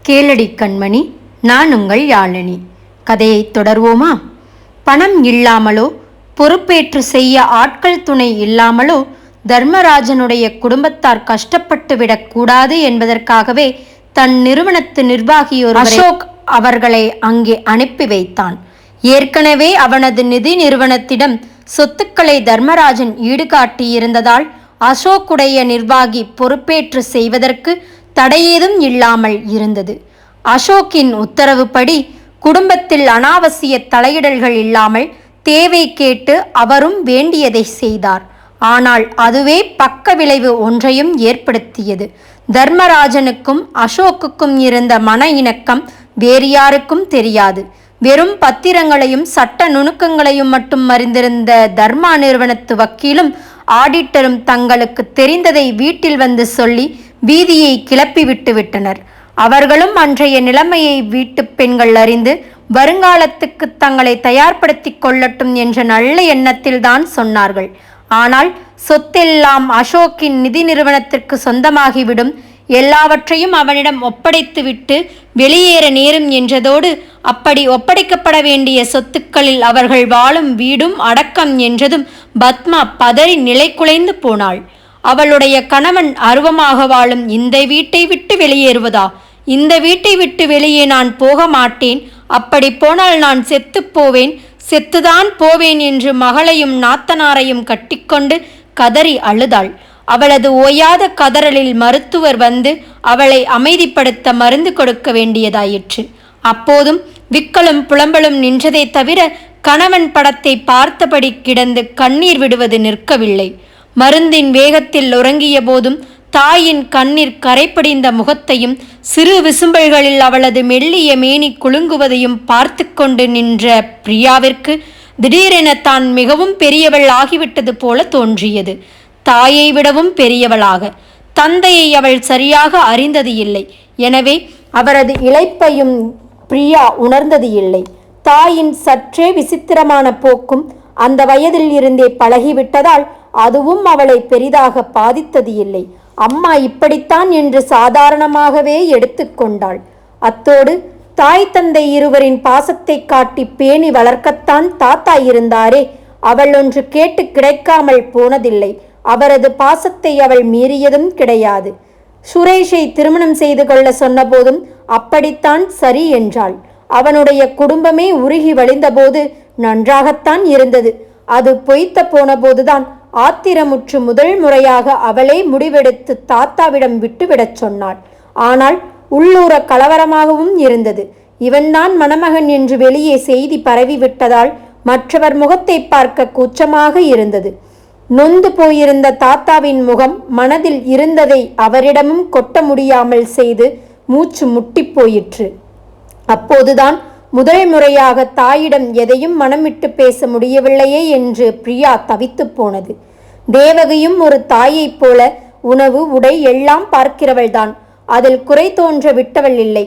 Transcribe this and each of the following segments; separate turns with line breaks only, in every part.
கேளடி கண்மணி, நான் உங்கள் யாழினி. கதையை தொடர்வோமா? பணம் இல்லாமலோ பொறுப்பேற்று செய்ய ஆட்கள் துணை இல்லாமலோ தர்மராஜனுடைய குடும்பத்தார் கஷ்டப்பட்டு விடக்கூடாது என்பதற்காகவே தன் நிறுவனத்து நிர்வாகியோர் அசோக் அவர்களை அங்கே அனுப்பி வைத்தான். ஏற்கனவே அவனது நிதி நிறுவனத்திடம் சொத்துக்களை தர்மராஜன் ஈடுகாட்டியிருந்ததால் அசோக்குடைய நிர்வாகி பொறுப்பேற்று செய்வதற்கு தடையேதும் இல்லாமல் இருந்தது. அசோக்கின் உத்தரவுப்படி குடும்பத்தில் அனாவசிய தலையிடல்கள் இல்லாமல் தேவை கேட்டு அவரும் வேண்டியதை செய்தார். ஆனால் அதுவே பக்க விளைவு ஒன்றையும் ஏற்படுத்தியது. தர்மராஜனுக்கும் அசோக்குக்கும் இருந்த மன இணக்கம் வேறு யாருக்கும் தெரியாது. வெறும் பத்திரங்களையும் சட்ட நுணுக்கங்களையும் மட்டும் அறிந்திருந்த தர்மா நிறுவனத்து வக்கீலும் ஆடிட்டரும் தங்களுக்கு தெரிந்ததை வீட்டில் வந்து சொல்லி வீதியை கிளப்பி விட்டனர். அவர்களும் அன்றைய நிலைமையை வீட்டு பெண்கள் அறிந்து வருங்காலத்துக்கு தங்களை தயார்படுத்தி கொள்ளட்டும் என்ற நல்ல எண்ணத்தில்தான் சொன்னார்கள். ஆனால் சொத்தெல்லாம் அசோக்கின் நிதி நிறுவனத்திற்கு சொந்தமாகிவிடும், எல்லாவற்றையும் அவனிடம் ஒப்படைத்துவிட்டு வெளியேற நேரும் என்றதோடு அப்படி ஒப்படைக்கப்பட வேண்டிய சொத்துக்களில் அவர்கள் வாழும் வீடும் அடக்கம் என்றதும் பத்மா பதறி நிலை குலைந்து போனாள். அவளுடைய கணவன் அருவமாக வாழும் இந்த வீட்டை விட்டு வெளியேறுவதா? இந்த வீட்டை விட்டு வெளியே நான் போக மாட்டேன், அப்படி போனால் நான் செத்துப்போவேன், செத்துதான் போவேன் என்று மகளையும் நாத்தனாரையும் கட்டிக்கொண்டு கதறி அழுதாள். அவளது ஓயாத கதறலில் மருத்துவர் வந்து அவளை அமைதிப்படுத்த மருந்து கொடுக்க வேண்டியதாயிற்று. அப்போதும் விக்கலும் புலம்பலும் நின்றதை தவிர கணவன் படத்தை பார்த்தபடி கிடந்து கண்ணீர் விடுவது நிற்கவில்லை. மருந்தின் வேகத்தில் உறங்கிய போதும் தாயின் கண்ணீர் கரைப்படிந்த முகத்தையும் சிறு விசும்பல்களில் அவளது மெல்லிய மேனி குலுங்குவதையும் பார்த்து கொண்டு நின்ற பிரியாவிற்கு திடீரென தான் மிகவும் பெரியவள் ஆகிவிட்டது போல தோன்றியது. தாயை விடவும் பெரியவளாக. தந்தையை அவள் சரியாக அறிந்தது இல்லை. எனவே அவரது இளைப்பையும் பிரியா உணர்ந்தது இல்லை. தாயின் சற்றே விசித்திரமான போக்கும் அந்த வயதில் இருந்தே பழகிவிட்டதால் அதுவும் அவளை பெரிதாக பாதித்தது இல்லை. அம்மா இப்படித்தான் என்று சாதாரணமாகவே எடுத்துக்கொண்டாள். அத்தோடு தாய் தந்தை இருவரின் பாசத்தை காட்டி பேணி வளர்க்கத்தான் தாத்தா இருந்தாரே, அவள் ஒன்று கேட்டு கிடைக்காமல் போனதில்லை. அவரது பாசத்தை அவள் மீறியதும் கிடையாது. சுரேஷை திருமணம் செய்து கொள்ள சொன்னபோதும் அப்படித்தான் சரி என்றாள். அவனுடைய குடும்பமே உருகி வழிந்தபோது நன்றாகத்தான் இருந்தது. அது பொய்த்த போன போதுதான் ஆத்திரமுற்று முதல் முறையாக அவளே முடிவெடுத்து தாத்தாவிடம் விட்டுவிடச் சொன்னாள். ஆனால் உள்ளூர கலவரமாகவும் இருந்தது. இவன்தான் மணமகன் என்று வெளியே செய்தி பரவிவிட்டதால் மற்றவர் முகத்தை பார்க்க கூச்சமாக இருந்தது. நொந்து போயிருந்த தாத்தாவின் முகம் மனதில் இருந்ததை அவரிடமும் கொட்ட முடியாமல் செய்து மூச்சு முட்டி போயிற்று. அப்போதுதான் முதல் முறையாக தாயிடம் எதையும் மனமிட்டு பேச முடியவில்லையே என்று பிரியா தவித்து போனது. தேவகியும் ஒரு தாயைப் போல உணவு உடை எல்லாம் பார்க்கிறவள்தான். அதில் குறை தோன்ற விட்டவள் இல்லை.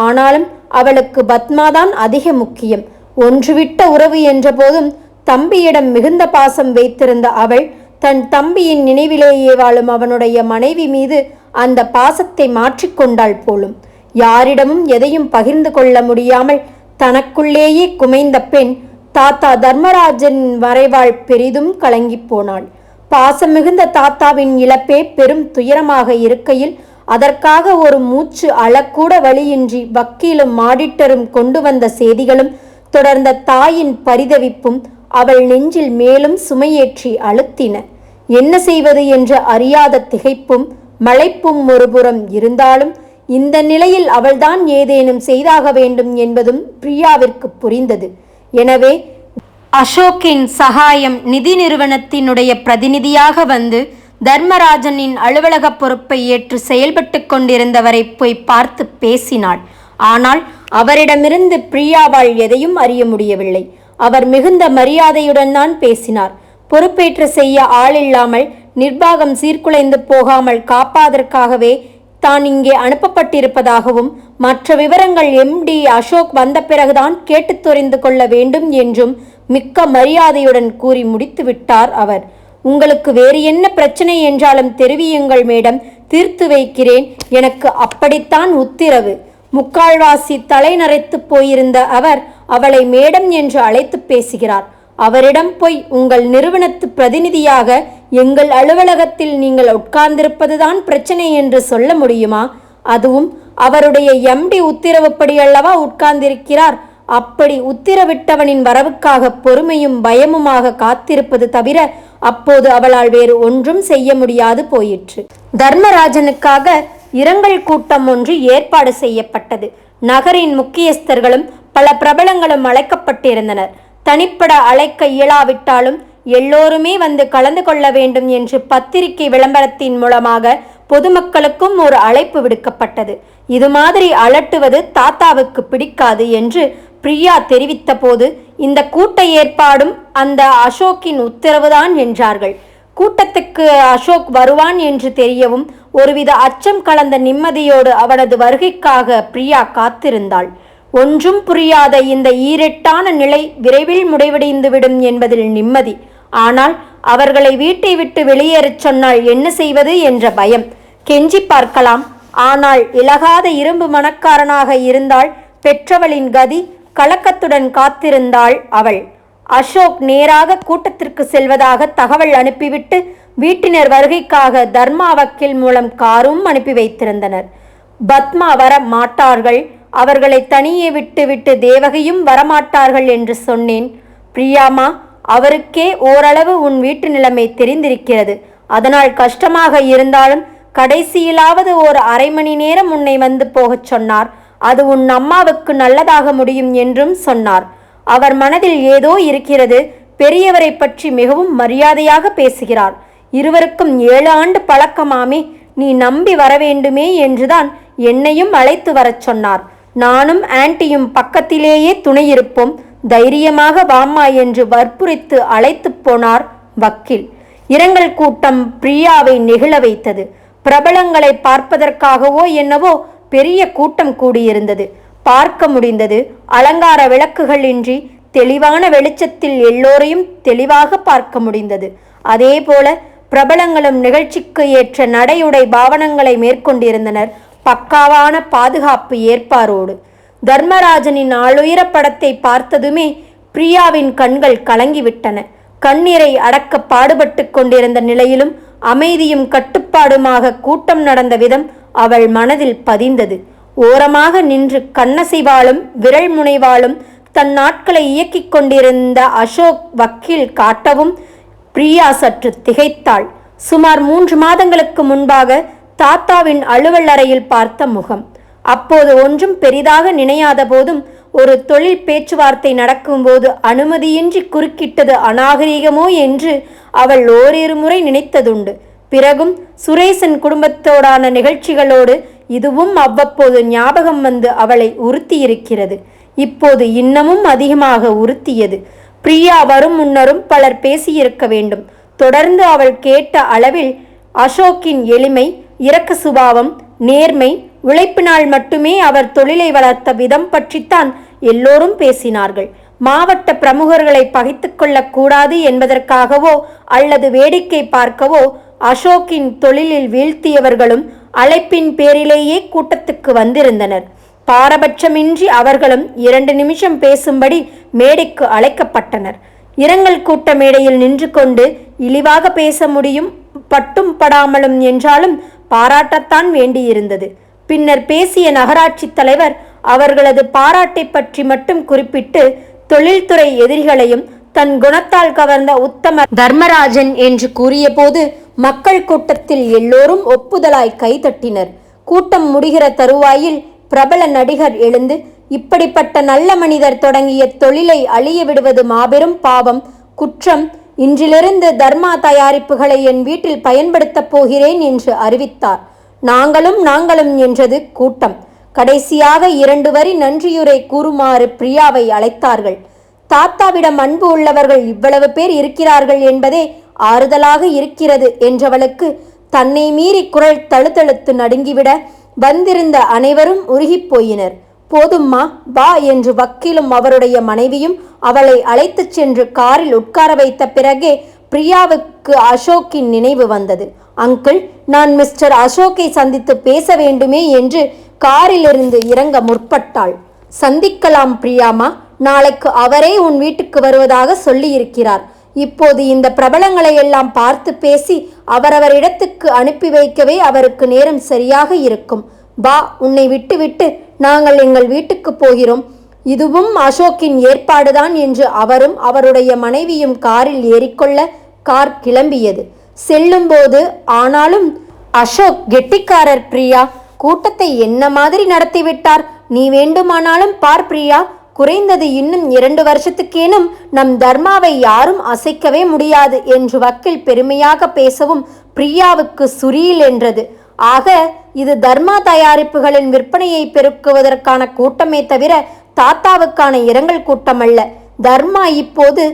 ஆனாலும் அவளுக்கு பத்மாதான் அதிக முக்கியம். ஒன்றுவிட்ட உறவு என்ற போதும் தம்பியிடம் மிகுந்த பாசம் வைத்திருந்த அவள் தன் தம்பியின் நினைவிலேயே வாழும் அவனுடைய மனைவி மீது அந்த பாசத்தை மாற்றிக்கொண்டாள் போலும். யாரிடமும் எதையும் பகிர்ந்து கொள்ள முடியாமல் தனக்குள்ளேயே குமைந்த பெண் தாத்தா தர்மராஜன் மறைவாள் பெரிதும் கலங்கி போனாள். பாசம் மிகுந்த தாத்தாவின் இழப்பே பெரும் துயரமாக இருக்கையில் அதற்காக ஒரு மூச்சு அழக்கூட வழியின்றி வக்கீலும் ஆடிட்டரும் கொண்டு வந்த செய்திகளும் தொடர்ந்த தாயின் பரிதவிப்பும் அவள் நெஞ்சில் மேலும் சுமையேற்றி அழுத்தின. என்ன செய்வது என்று அறியாத திகைப்பும் மலைப்பும் ஒருபுறம் இருந்தாலும் இந்த நிலையில் அவள்தான் ஏதேனும் செய்தாக வேண்டும் என்பதும் பிரியாவிற்கு புரிந்தது. எனவே அசோக்கின் சகாயம் நிதி நிறுவனத்தினுடைய பிரதிநிதியாக வந்து தர்மராஜனின் அலுவலக பொறுப்பை ஏற்று செயல்பட்டு கொண்டிருந்தவரை போய் பார்த்து பேசினாள். ஆனால் அவரிடமிருந்து பிரியாவால் எதையும் அறிய முடியவில்லை. அவர் மிகுந்த மரியாதையுடன் தான் பேசினார். பொறுப்பேற்று செய்ய ஆளில்லாமல் நிர்வாகம் சீர்குலைந்து போகாமல் காப்பதற்காகவே தான் இங்கே அனுப்பப்பட்டிருப்பதாகவும் மற்ற விவரங்கள் எம்டி அசோக் வந்த பிறகுதான் கேட்டு தெரிந்து கொள்ள வேண்டும் என்றும் மிக்க மரியாதையுடன் கூறி முடித்து விட்டார் அவர். உங்களுக்கு வேறு என்ன பிரச்சனை என்றாலும் தெரிவியுங்கள் மேடம், தீர்த்து வைக்கிறேன். எனக்கு அப்படித்தான் உத்திரவு. முக்கால்வாசி தலை நரைத்து போயிருந்த அவர் அவளை மேடம் என்று அழைத்து பேசுகிறார். அவரிடம் போய் உங்கள் நிறுவனத்து பிரதிநிதியாக எங்கள் அலுவலகத்தில் நீங்கள் உட்கார்ந்திருப்பதுதான் பிரச்சனை என்று சொல்ல முடியுமா? அதுவும் அவருடைய எம்டி உத்தரவுப்படி அல்லவா உட்கார்ந்திருக்கிறார். அப்படி உத்தரவிட்டவனின் வரவுக்காக பொறுமையும் பயமுமாக காத்திருப்பது தவிர அப்போது அவளால் வேறு ஒன்றும் செய்ய முடியாது போயிற்று. தர்மராஜனுக்காக இரங்கல் கூட்டம் ஒன்று ஏற்பாடு செய்யப்பட்டது. நகரின் முக்கியஸ்தர்களும் பல பிரபலங்களும் அழைக்கப்பட்டிருந்தனர். தனிப்பட அழைக்க இயலாவிட்டாலும் எல்லோருமே வந்து கலந்து கொள்ள வேண்டும் என்று பத்திரிகை விளம்பரத்தின் மூலமாக பொதுமக்களுக்கும் ஒரு அழைப்பு விடுக்கப்பட்டது. இது மாதிரி அலட்டுவது தாத்தாவுக்கு பிடிக்காது என்று பிரியா தெரிவித்த போது இந்த கூட்ட ஏற்பாடும் அந்த அசோக்கின் உத்தரவுதான் என்றார்கள். கூட்டத்துக்கு அசோக் வருவான் என்று தெரியவும் ஒருவித அச்சம் கலந்த நிம்மதியோடு அவனது வருகைக்காக பிரியா காத்திருந்தாள். ஒன்றும் புரியாத இந்த ஈரெட்டான நிலை விரைவில் முடிவடைந்துவிடும் என்பதில் நிம்மதி. ஆனால் அவர்களை வீட்டை விட்டு வெளியேறச் சொன்னால் என்ன செய்வது என்ற பயம். கெஞ்சி பார்க்கலாம். ஆனால் இலகாத இரும்பு மனக்காரனாக இருந்தால் பெற்றவளின் கதி. கலக்கத்துடன் காத்திருந்தாள் அவள். அசோக் நேராக கூட்டத்திற்கு செல்வதாக தகவல் அனுப்பிவிட்டு வீட்டினர் வருகைக்காக தர்மா வக்கீல் மூலம் காரும் அனுப்பி வைத்திருந்தனர். பத்மா வர மாட்டார்கள், அவர்களை தனியே விட்டு தேவகையும் வரமாட்டார்கள் என்று சொன்னேன். பிரியாமா, அவருக்கே ஓரளவு உன் வீட்டு நிலைமை தெரிந்திருக்கிறது. அதனால் கஷ்டமாக இருந்தாலும் கடைசியிலாவது ஒரு அரை மணி நேரம் உன்னை வந்து போகச் சொன்னார். அது உன் அம்மாவுக்கு நல்லதாக முடியும் என்றும் சொன்னார். அவர் மனதில் ஏதோ இருக்கிறது. பெரியவரை பற்றி மிகவும் மரியாதையாக பேசுகிறார். இருவருக்கும் 7 ஆண்டு பழக்கமாமே. நீ நம்பி வர வேண்டுமே என்றுதான் என்னையும் அழைத்து வரச் சொன்னார். நானும் ஆன்ட்டியும் பக்கத்திலேயே துணையிருப்போம். தைரியமாக வாம்மா என்று வற்புறுத்து அழைத்து போனார் வக்கீல். இரங்கல் கூட்டம் பிரியாவை நெகிழ வைத்தது. பிரபலங்களை பார்ப்பதற்காகவோ என்னவோ பெரிய கூட்டம் கூடியிருந்தது. பார்க்க முடிந்தது. அலங்கார விளக்குகள் இன்றி தெளிவான வெளிச்சத்தில் எல்லோரையும் தெளிவாக பார்க்க முடிந்தது. அதேபோல பிரபலங்களும் நிகழ்ச்சிக்கு ஏற்ற நடையுடை பாவனங்களை மேற்கொண்டிருந்தனர், பக்காவான பாதுகாப்பு ஏற்பாரோடு. தர்மராஜனின் ஆளுயர படத்தை பார்த்ததுமே பிரியாவின் கண்கள் கலங்கிவிட்டன. கண்ணீரை அடக்க பாடுபட்டு கொண்டிருந்த நிலையிலும் அமைதியும் கட்டுப்பாடுமாக கூட்டம் நடந்த விதம் அவள் மனதில் பதிந்தது. ஓரமாக நின்று கண்ணசைவாலும் விரல் முனைவாலும் தன் நாட்களை இயக்கிக் கொண்டிருந்த அசோக் வக்கீல் காட்டவும் பிரியா சற்று திகைத்தாள். சுமார் 3 மாதங்களுக்கு முன்பாக தாத்தாவின் அலுவல் அறையில் பார்த்த முகம். அப்போது ஒன்றும் பெரிதாக நினையாத போதும் ஒரு தொழில் பேச்சுவார்த்தை நடக்கும்போது அனுமதியின்றி குறுக்கிட்டது அநாகரிகமோ என்று அவள் ஓரிரு முறை நினைத்ததுண்டு. பிறகும் சுரேசன் குடும்பத்தோடான நிகழ்ச்சிகளோடு இதுவும் அவ்வப்போது ஞாபகம் வந்து அவளை உறுத்தியிருக்கிறது. இப்போது இன்னமும் அதிகமாக உறுத்தியது. பிரியா வரும் முன்னரும் பலர் பேசியிருக்க வேண்டும். தொடர்ந்து அவள் கேட்ட அளவில் அசோக்கின் எளிமை, இரக்க சுபாவம், நேர்மை, உழைப்பினால் மட்டுமே அவர் தொழிலை வளர்த்த விதம் பற்றித்தான் எல்லோரும் பேசினார்கள். மாவட்ட பிரமுகர்களை பகைத்து கொள்ளக்கூடாது என்பதற்காகவோ அல்லது வேடிக்கை பார்க்கவோ அசோக்கின் தொழிலில் வீழ்த்தியவர்களும் அழைப்பின் பேரிலேயே கூட்டத்துக்கு வந்திருந்தனர். பாரபட்சமின்றி அவர்களும் 2 நிமிஷம் பேசும்படி மேடைக்கு அழைக்கப்பட்டனர். இரங்கல் கூட்ட மேடையில் நின்று கொண்டு இழிவாக பேச முடியும், பட்டும் படாமலும் என்றாலும் பாராட்டத்தான் வேண்டியிருந்தது. பின்னர் பேசிய நகராட்சி தலைவர் அவர்களது பாராட்டை பற்றி மட்டும் குறிப்பிட்டு தொழில்துறை எதிரிகளையும் தன் குணத்தால் கவர்ந்த உத்தம தர்மராஜன் என்று கூறிய போது மக்கள் கூட்டத்தில் எல்லோரும் ஒப்புதலாய் கைதட்டினர். கூட்டம் முடிகிற தருவாயில் பிரபல நடிகர் எழுந்து, இப்படிப்பட்ட நல்ல மனிதர் தொடங்கிய தொழிலை அழிய விடுவது மாபெரும் பாவம், குற்றம். இன்றிலிருந்து தர்மா தயாரிப்புகளை என் வீட்டில் பயன்படுத்தப் போகிறேன் என்று அறிவித்தார். நாங்களும் என்றது கூட்டம். கடைசியாக 2 வரி நன்றியுரை கூறுமாறு பிரியாவை அழைத்தார்கள். தாத்தாவிடம் அன்பு உள்ளவர்கள் இவ்வளவு பேர் இருக்கிறார்கள் என்பதே ஆறுதலாக இருக்கிறது என்றவளுக்கு தன்னை மீறி குரல் தழுதழுத்து நடுங்கிவிட வந்திருந்த அனைவரும் உருகிப் போயினர். போதும்மா வா என்று வக்கீலும் அவருடைய மனைவியும் அவளை அழைத்துச் சென்று காரில் உட்கார வைத்த பிறகே பிரியாவுக்கு அசோக்கின் நினைவு வந்தது. அங்கிள், நான் மிஸ்டர் அசோக்கை சந்தித்து பேச வேண்டுமே என்று காரிலிருந்து இறங்க முற்பட்டாள். சந்திக்கலாம் பிரியாமா, நாளைக்கு அவரே உன் வீட்டுக்கு வருவதாக சொல்லியிருக்கிறார். இப்போது இந்த பிரபலங்களை எல்லாம் பார்த்து பேசி அவரவர் இடத்துக்கு அனுப்பி வைக்கவே அவருக்கு நேரம் சரியாக இருக்கும். வா, உன்னை விட்டுவிட்டு நாங்கள் எங்கள் வீட்டுக்கு போகிறோம். இதுவும் அசோக்கின் ஏற்பாடுதான் என்று அவரும் அவருடைய மனைவியும் காரில் ஏறிக்கொள்ள கார் கிளம்பியது. செல்லும்போது, ஆனாலும் அசோக் கெட்டிக்காரர் பிரியா, கூட்டத்தை என்ன மாதிரி நடத்திவிட்டார். நீ வேண்டுமானாலும் பார் பிரியா, குறைந்தது இன்னும் 2 வருஷத்துக்கேனும் நம் தர்மாவை யாரும் அசைக்கவே முடியாது என்று வக்கீல் பெருமையாக பேசவும் பிரியாவுக்கு சுரீல் என்றது. ஆக இது தர்மா தயாரிப்புகளின் விற்பனையை பெருக்குவதற்கான கூட்டமே தவிர தாத்தாவுக்கான இரங்கல் கூட்டம் அல்ல. தர்மா இப்போது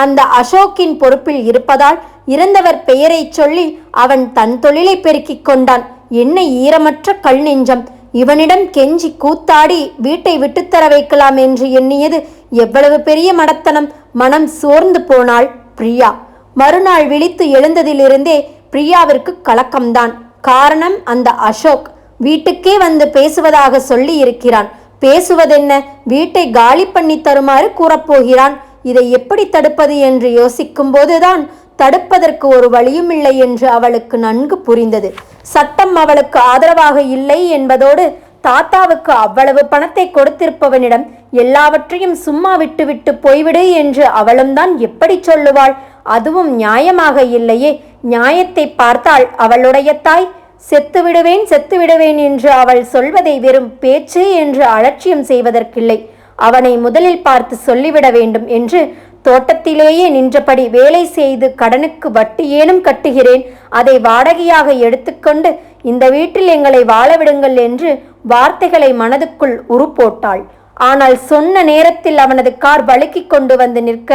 அந்த அசோக்கின் பொறுப்பில் இருப்பதால் இறந்தவர் பெயரை சொல்லி அவன் தன் தொழிலை பெருக்கிக் கொண்டான். என்ன ஈரமற்ற கல் நெஞ்சம்! இவனிடம் கெஞ்சி கூத்தாடி வீட்டை விட்டுத்தர வைக்கலாம் என்று எண்ணியது எவ்வளவு பெரிய மடத்தனம்! மனம் சோர்ந்து போனாள் பிரியா. மறுநாள் விழித்து எழுந்ததிலிருந்தே பிரியாவிற்கு கலக்கம்தான். காரணம், அந்த அசோக் வீட்டுக்கே வந்து பேசுவதாக சொல்லி இருக்கிறான். பேசுவதென்ன, வீட்டை காலி பண்ணி தருமாறு கூறப்போகிறான். இதை எப்படி தடுப்பது என்று யோசிக்கும் போதுதான் தடுப்பதற்கு ஒரு வழியும் இல்லை என்று அவளுக்கு நன்கு புரிந்தது. சட்டம் அவளுக்கு ஆதரவாக இல்லை என்பதோடு தாத்தாவுக்கு அவ்வளவு பணத்தை கொடுத்திருப்பவனிடம் எல்லாவற்றையும் சும்மா விட்டுவிட்டு போய்விடு என்று அவளும் தான் எப்படி சொல்லுவாள்? அதுவும் நியாயமாக இல்லையே. நியாயத்தை பார்த்தால் அவளுடைய தாய் செத்துவிடுவேன் என்று அவள் சொல்வதை வெறும் பேச்சு என்று அலட்சியம் செய்வதற்கில்லை. அவனை முதலில் பார்த்து சொல்லிவிட வேண்டும் என்று தோட்டத்திலேயே நின்றபடி வேலை செய்து கடனுக்கு வட்டி ஏனும் கட்டுகிறேன், அதை வாடகையாக எடுத்துக்கொண்டு இந்த வீட்டில் எங்களை வாழவிடுங்கள் என்று வார்த்தைகளை மனதுக்குள் உருப்போட்டாள். ஆனால் சொன்ன நேரத்தில் அவனது கார் வழுக்கிக் கொண்டு வந்து நிற்க,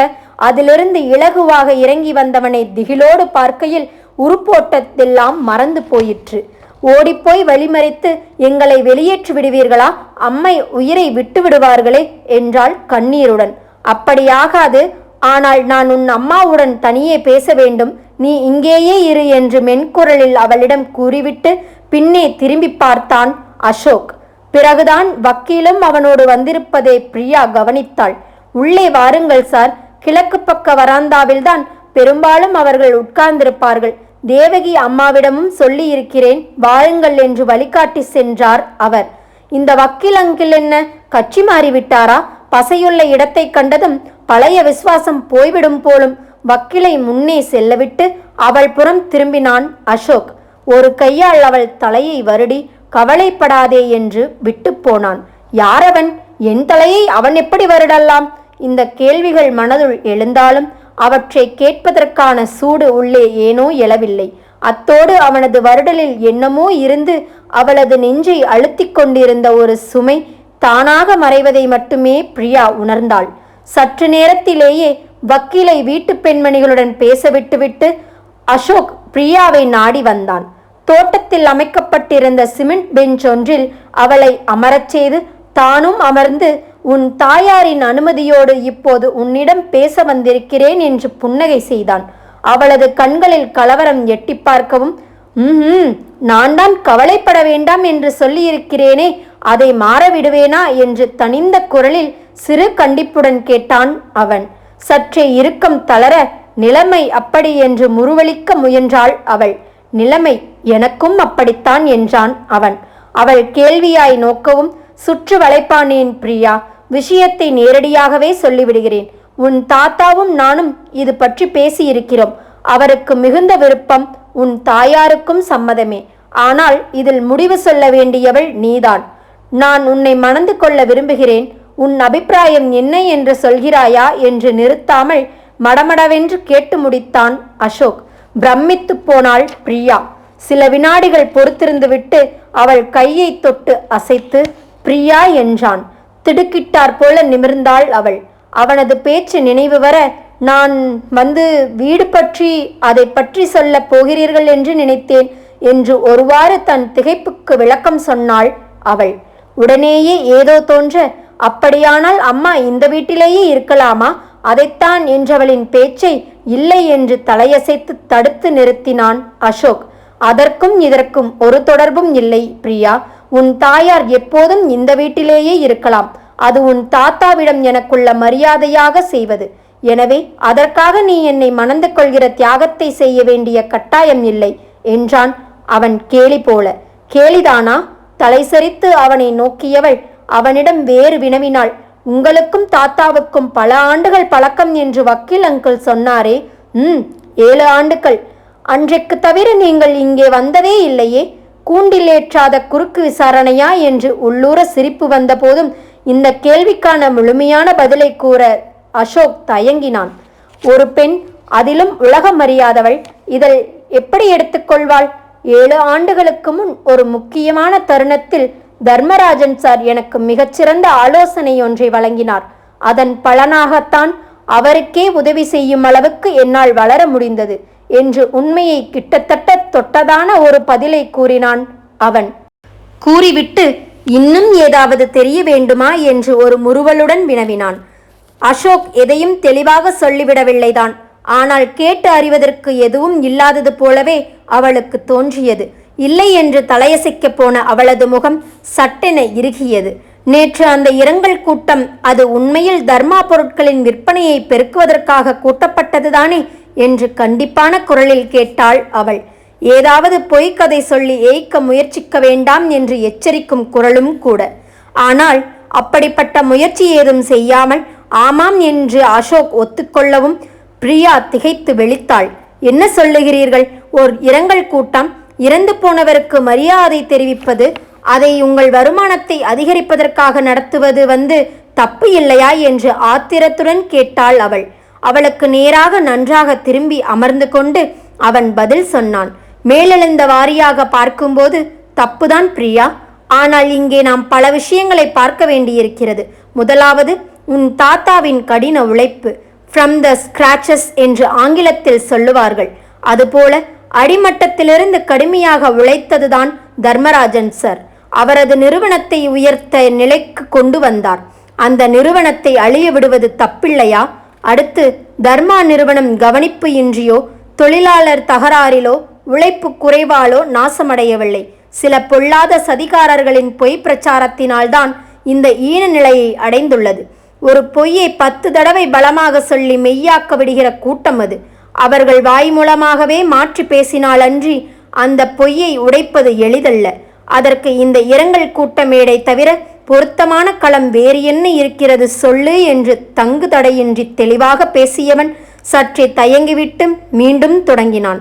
அதிலிருந்து இலகுவாக இறங்கி வந்தவனை திகிலோடு பார்க்கையில் உருப்போட்டதெல்லாம் மறந்து போயிற்று. ஓடிப்போய் வழிமறித்து, எங்களை வெளியேற்றி விடுவீர்களா? அம்மை உயிரை விட்டு விடுவார்களே என்றாள் கண்ணீருடன். அப்படியாகாது, ஆனால் நான் உன் அம்மாவுடன் தனியே பேச வேண்டும், நீ இங்கேயே இரு என்று மென்குரலில் அவளிடம் கூறிவிட்டு பின்னே திரும்பி பார்த்தான் அசோக். பிறகுதான் வக்கீலும் அவனோடு வந்திருப்பதை பிரியா கவனித்தாள். உள்ளே வாருங்கள் சார், கிழக்கு பக்க வராந்தாவில்தான் பெரும்பாலும் அவர்கள் உட்கார்ந்திருப்பார்கள். தேவகி அம்மாவிடமும் சொல்லி இருக்கிறேன், வாருங்கள் என்று வழிகாட்டி சென்றார் அவர். இந்த வக்கீல் அங்கிள் என்ன கட்சி மாறிவிட்டாரா? பசையுள்ள இடத்தை கண்டதும் பழைய விசுவாசம் போய்விடும் போலும். வக்கீலை முன்னே செல்லவிட்டு அவள் புறம் திரும்பினான் அசோக். ஒரு கையால் அவள் தலையை வருடி கவலைப்படாதே என்று விட்டு போனான். யாரவன்? என் தலையை அவன் எப்படி வருடலாம்? இந்த கேள்விகள் மனதுள் எழுந்தாலும் அவற்றை கேட்பதற்கான சூடு உள்ளே ஏனோ எழவில்லை. அத்தோடு அவனது வருடலில் என்னமோ இருந்து அவளது நெஞ்சை அழுத்தி கொண்டிருந்த ஒரு சுமை தானாக மறைவதை மட்டுமே பிரியா உணர்ந்தாள். சற்று நேரத்திலேயே வக்கீலை வீட்டு பெண்மணிகளுடன் பேச விட்டுவிட்டு அசோக் பிரியாவை நாடி வந்தான். தோட்டத்தில் அமைக்கப்பட்டிருந்த சிமெண்ட் பெஞ்ச் ஒன்றில் அவளை அமரச் செய்து தானும் அமர்ந்து, உன் தாயாரின் அனுமதியோடு இப்போது உன்னிடம் பேச வந்திருக்கிறேன் என்று புன்னகை செய்தான். அவளது கண்களில் கலவரம் எட்டி பார்க்கவும், நான் தான் கவலைப்பட வேண்டாம் என்று சொல்லியிருக்கிறேனே, அதை மாற விடுவேனா என்று தனிந்த குரலில் சிறு கண்டிப்புடன் கேட்டான் அவன். சற்றே இறுக்கம் தளர, நிலைமை அப்படி என்று முறுவலிக்க முயன்றாள் அவள். நிலைமை எனக்கும் அப்படித்தான் என்றான் அவன். அவள் கேள்வியாய் நோக்கவும், சுற்று வளைப்பானேன் பிரியா, விஷயத்தை நேரடியாகவே சொல்லிவிடுகிறேன். உன் தாத்தாவும் நானும் இது பற்றி பேசியிருக்கிறோம். அவருக்கு மிகுந்த விருப்பம், உன் தாயாருக்கும் சம்மதமே. ஆனால் இதில் முடிவு சொல்ல வேண்டியவள் நீதான். நான் உன்னை மணந்து கொள்ள விரும்புகிறேன். உன் அபிப்பிராயம் என்ன என்று சொல்கிறாயா என்று நிறுத்தாமல் மடமடவென்று கேட்டு முடித்தான் அசோக். பிரமித்து போனாள் பிரியா. சில வினாடிகள் பொறுத்திருந்துவிட்டு அவள் கையை தொட்டு அசைத்து பிரியா என்றான். திடுக்கிட்டார் போல நிமிர்ந்தாள் அவள். அவனது பேச்சு நினைவு வர, நான் வீடு பற்றி அதை பற்றி சொல்ல போகிறீர்கள் என்று நினைத்தேன் என்று ஒருவாறு தன் திகைப்புக்கு விளக்கம் சொன்னாள் அவள். உடனேயே ஏதோ தோன்ற, அப்படியானால் அம்மா இந்த வீட்டிலேயே இருக்கலாமா? அதைத்தான் என்றவளின் பேச்சை இல்லை என்று தலையசைத்து தடுத்து நிறுத்தினான் அசோக். அதற்கும் இதற்கும் ஒரு தொடர்பும் இல்லை பிரியா. உன் தாயார் எப்போதும் இந்த வீட்டிலேயே இருக்கலாம். அது உன் தாத்தாவிடம் எனக்குள்ள மரியாதையாக செய்வது. எனவே அதற்காக நீ என்னை மணந்து கொள்கிற தியாகத்தை செய்ய வேண்டிய கட்டாயம் இல்லை என்றான் அவன் கேலி போல. கேலிதானா? தலை சரித்து அவனை நோக்கியவள் அவனிடம் வேறு வினவினாள். உங்களுக்கும் தாத்தாவுக்கும் பல ஆண்டுகள் பழக்கம் என்று வக்கீல் அங்கிள் சொன்னாரே. 7 ஆண்டுகள். அன்றைக்கு தவிர நீங்கள் இங்கே வந்ததே இல்லையே. கூண்டில் ஏற்றாத குறுக்கு விசாரணையா என்று உள்ளூர சிரிப்பு வந்த போதும் இந்த கேள்விக்கான முழுமையான பதிலை கூற அசோக் தயங்கினான். ஒரு பெண், அதிலும் உலகம் அறியாதவள், இதை எப்படி எடுத்துக்கொள்வாள்? 7 ஆண்டுகளுக்கு முன் ஒரு முக்கியமான தருணத்தில் தர்மராஜன் சார் எனக்கு மிகச்சிறந்த ஆலோசனை ஒன்றை வழங்கினார். அதன் பலனாகத்தான் அவருக்கே உதவி செய்யும் அளவுக்கு என்னால் வளர முடிந்தது என்று உண்மையை கிட்டத்தட்ட தொட்டதான ஒரு பதிலை கூறினான் அவன். கூறிவிட்டு இன்னும் ஏதாவது தெரிய வேண்டுமா என்று ஒரு முறுவலுடன் வினவினான். அசோக் எதையும் தெளிவாக சொல்லிவிடவில்லைதான். ஆனால் கேட்டு அறிவதற்கு எதுவும் இல்லாதது போலவே அவளுக்கு தோன்றியது. இல்லை என்று தலையசைக்கப் போன அவளது முகம் சட்டென இறுகியது. நேற்று அந்த இரங்கல் கூட்டம் அது உண்மையில் தர்மா பொருட்களின் விற்பனையை பெருக்குவதற்காக கூட்டப்பட்டதுதானே என்று கண்டிப்பான குரலில் கேட்டாள் அவள். ஏதாவது பொய்க்கதை சொல்லி ஏய்க்க முயற்சிக்க வேண்டாம் என்று எச்சரிக்கும் குரலும் கூட. ஆனால் அப்படிப்பட்ட முயற்சி ஏதும் செய்யாமல் ஆமாம் என்று அசோக் ஒத்துக்கொள்ளவும் பிரியா திகைத்து வெளித்தாள். என்ன சொல்லுகிறீர்கள்? ஓர் இரங்கல் கூட்டம், இறந்து போனவருக்கு மரியாதை தெரிவிப்பது, அதை உங்கள் வருமானத்தை அதிகரிப்பதற்காக நடத்துவது தப்பு இல்லையா என்று ஆத்திரத்துடன் கேட்டாள் அவள். அவளுக்கு நேராக நன்றாக திரும்பி அமர்ந்து கொண்டு அவன் பதில் சொன்னான். மேலெழுந்த வாரியாக பார்க்கும்போது தப்புதான் பிரியா. ஆனால் இங்கே நாம் பல விஷயங்களை பார்க்க வேண்டியிருக்கிறது. முதலாவது, உன் தாத்தாவின் கடின உழைப்பு. ஃப்ரம் த ஸ்கிராச்சஸ் என்று ஆங்கிலத்தில் சொல்லுவார்கள். அதுபோல அடிமட்டத்திலிருந்து கடுமையாக உழைத்ததுதான் தர்மராஜன் சார். அவரது நிறுவனத்தை உயர்த்த நிலைக்கு கொண்டு வந்தார். அந்த நிறுவனத்தை அழிய விடுவது தப்பில்லையா? அடுத்து, தர்மா நிறுவனம் கவனிப்பு இன்றியோ தொழிலாளர் தகராறிலோ உழைப்பு குறைவாலோ நாசமடையவில்லை. சில பொல்லாத சதிகாரர்களின் பொய் பிரச்சாரத்தினால்தான் இந்த ஈன நிலையை அடைந்துள்ளது. ஒரு பொய்யை 10 தடவை பலமாக சொல்லி மெய்யாக்க விடுகிற கூட்டம் அது. அவர்கள் வாய் மூலமாகவே மாற்றி பேசினாலன்றி அந்த பொய்யை உடைப்பது எளிதல்ல. அதற்கு இந்த இரங்கல் கூட்ட மேடை தவிர பொருத்தமான களம் வேறு என்ன இருக்கிறது சொல்லு என்று தங்கு தடையின்றி தெளிவாக பேசியவன் சற்றே தயங்கிவிட்டு மீண்டும் தொடங்கினான்.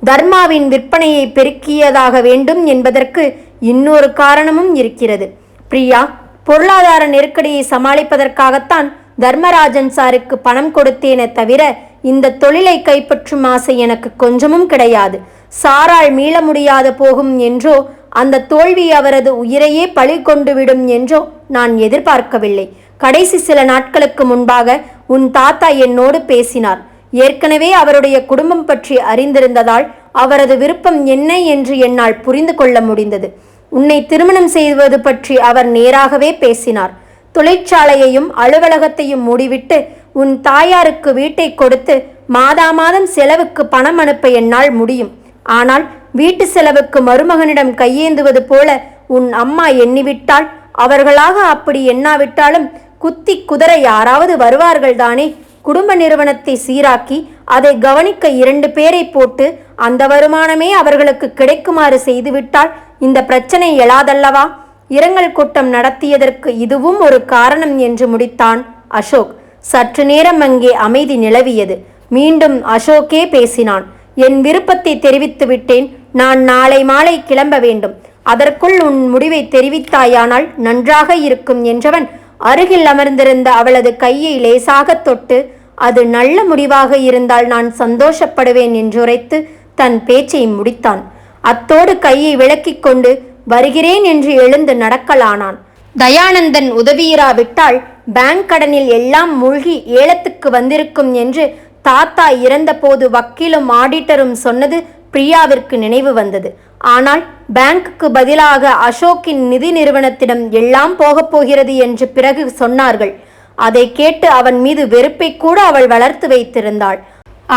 தர்மாவின் விற்பனையை பெருக்கியதாக வேண்டும் என்பதற்கு இன்னொரு காரணமும் இருக்கிறது பிரியா. பொருளாதார நெருக்கடியை சமாளிப்பதற்காகத்தான் தர்மராஜன் சாருக்கு பணம் கொடுத்தேனே தவிர இந்த தொழிலை கைப்பற்றும் ஆசை எனக்கு கொஞ்சமும் கிடையாது. சாரால் மீள முடியாது போகும் என்றோ அந்த தோல்வி அவரது உயிரையே பழி கொண்டு விடும் என்றோ நான் எதிர்பார்க்கவில்லை. கடைசி சில நாட்களுக்கு முன்பாக உன் தாத்தா என்னோடு பேசினார். ஏற்கனவே அவருடைய குடும்பம் பற்றி அறிந்திருந்ததால் அவரது விருப்பம் என்ன என்று என்னால் புரிந்து கொள்ள முடிந்தது. உன்னை திருமணம் செய்வது பற்றி அவர் நேராகவே பேசினார். தொழிற்சாலையையும் அலுவலகத்தையும் மூடிவிட்டு உன் தாயாருக்கு வீட்டை கொடுத்து மாதாமாதம் செலவுக்கு பணம் அனுப்ப என்னால் முடியும். ஆனால் வீட்டு செலவுக்கு மருமகனிடம் கையேந்துவது போல உன் அம்மா எண்ணிவிட்டால், அவர்களாக அப்படி எண்ணாவிட்டாலும் குத்தி குதிர யாராவது வருவார்கள் தானே. குடும்ப நிறுவனத்தை சீராக்கி அதை கவனிக்க 2 பேரை போட்டு அந்த வருமானமே அவர்களுக்கு கிடைக்குமாறு செய்துவிட்டால் இந்த பிரச்சனை எழாதல்லவா? இரங்கல் கூட்டம் நடத்தியதற்கு இதுவும் ஒரு காரணம் என்று முடித்தான் அசோக். சற்று நேரம் அங்கே அமைதி நிலவியது. மீண்டும் அசோக்கே பேசினான். என் விருப்பத்தை தெரிவித்து விட்டேன். நான் நாளை மாலை கிளம்ப வேண்டும். அதற்குள் உன் முடிவை தெரிவித்தாயானால் நன்றாக இருக்கும் என்றவன் அருகில் அமர்ந்திருந்த அவளது கையை லேசாக தொட்டு, அது நல்ல முடிவாக இருந்தால் நான் சந்தோஷப்படுவேன் என்றுரைத்து தன் பேச்சை முடித்தான். அத்தோடு கையை விலக்கிக் கொண்டு வருகிறேன் என்று எழுந்து நடக்கலானான். தயானந்தன் உதவியிராவிட்டால் பேங்க் கடனில் எல்லாம் மூழ்கி ஏலத்துக்கு வந்திருக்கும் என்று தாத்தா இறந்தபோது வக்கீலும் ஆடிட்டரும் சொன்னது பிரியாவிற்கு நினைவு வந்தது. ஆனால் பேங்குக்கு பதிலாக அசோக்கின் நிதி நிறுவனத்திடம் எல்லாம் போகப் போகிறது என்று பிறகு சொன்னார்கள். அதை கேட்டு அவன் மீது வெறுப்பை கூட அவள் வளர்த்து வைத்திருந்தாள்.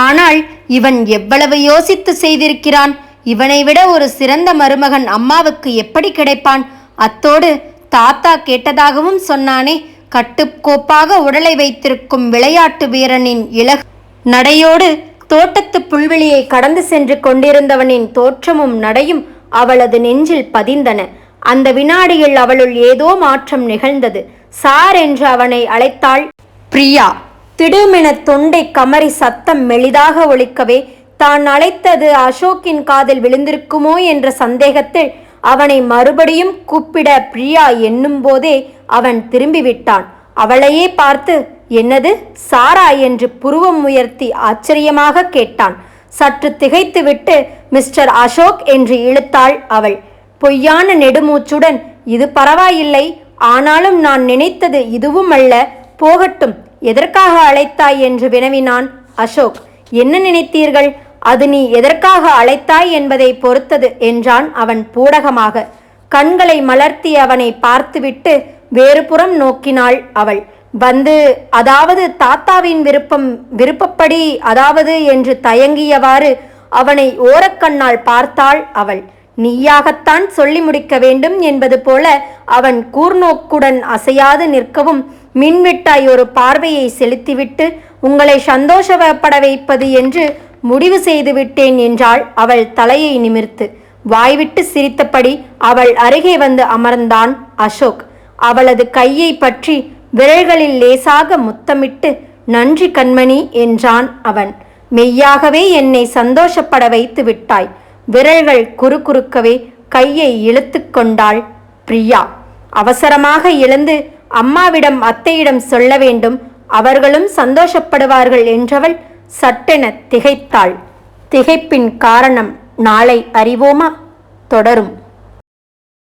ஆனால் இவன் எவ்வளவு யோசித்து செய்திருக்கிறான்! இவனை விட ஒரு சிறந்த மருமகன் அம்மாவுக்கு எப்படி கிடைப்பான்? அத்தோடு தாத்தா கேட்டதாகவும் சொன்னானே, கட்டுக்கோப்பாக உடலை வைத்திருக்கும் விளையாட்டு வீரனின் இலகு நடையோடு தோட்டத்து புல்வெளியை கடந்து சென்று கொண்டிருந்தவனின் தோற்றமும் நடையும் அவளது நெஞ்சில் பதிந்தன. அந்த வினாடியில் அவளுள் ஏதோ மாற்றம் நிகழ்ந்தது. சார் என்று அவனை அழைத்தாள் பிரியா. திடுமென தொண்டை கமறி சத்தம் மெலிதாக ஒலிக்கவே தான் அழைத்தது அசோக்கின் காதில் விழுந்திருக்குமோ என்ற சந்தேகத்தில் அவனை மறுபடியும் கூப்பிட பிரியா எண்ணும் போதே அவன் திரும்பிவிட்டான். அவளையே பார்த்து, என்னது சாரா என்று புருவம் உயர்த்தி ஆச்சரியமாக கேட்டான். சற்று திகைத்துவிட்டு மிஸ்டர் அசோக் என்று இழுத்தாள் அவள். பொய்யான நெடுமூச்சுடன், இது பரவாயில்லை, ஆனாலும் நான் நினைத்தது இதுவும் அல்ல, போகட்டும், எதற்காக அழைத்தாய் என்று வினவினான் அசோக். என்ன நினைத்தீர்கள்? அது நீ எதற்காக அழைத்தாய் என்பதை பொறுத்தது என்றான் அவன் பூடகமாக. கண்களை மலர்த்தி அவனை பார்த்துவிட்டு வேறுபுறம் நோக்கினாள் அவள். அதாவது தாத்தாவின் விருப்பப்படி அதாவது என்று தயங்கியவாறு அவனை ஓரக்கண்ணால் பார்த்தாள் அவள். நீயாகத்தான் சொல்லி முடிக்க வேண்டும் என்பது போல அவன் கூர்நோக்குடன் அசையாது நிற்கவும் மின்விட்டாய் ஒரு பார்வையை செலுத்திவிட்டு, உங்களை சந்தோஷப்பட வைப்பது என்று முடிவு செய்து விட்டேன் என்றாள் அவள் தலையை நிமிர்த்து. வாய்விட்டு சிரித்தபடி அவள் அருகே வந்து அமர்ந்தான் அசோக். அவளது கையை பற்றி விரல்களில் லேசாக முத்தமிட்டு, நன்றி கண்மணி என்றான் அவன். மெய்யாகவே என்னை சந்தோஷப்பட வைத்து விட்டாய். விரல்கள் குறுகுறுக்கவே கையை இழுத்து கொண்டாள் பிரியா. அவசரமாக எழுந்து அம்மாவிடம் அத்தையிடம் சொல்ல வேண்டும், அவர்களும் சந்தோஷப்படுவார்கள் என்றவள் சட்டென திகைத்தாள். திகைப்பின் காரணம் நாளை அறிவோமா? தொடரும்.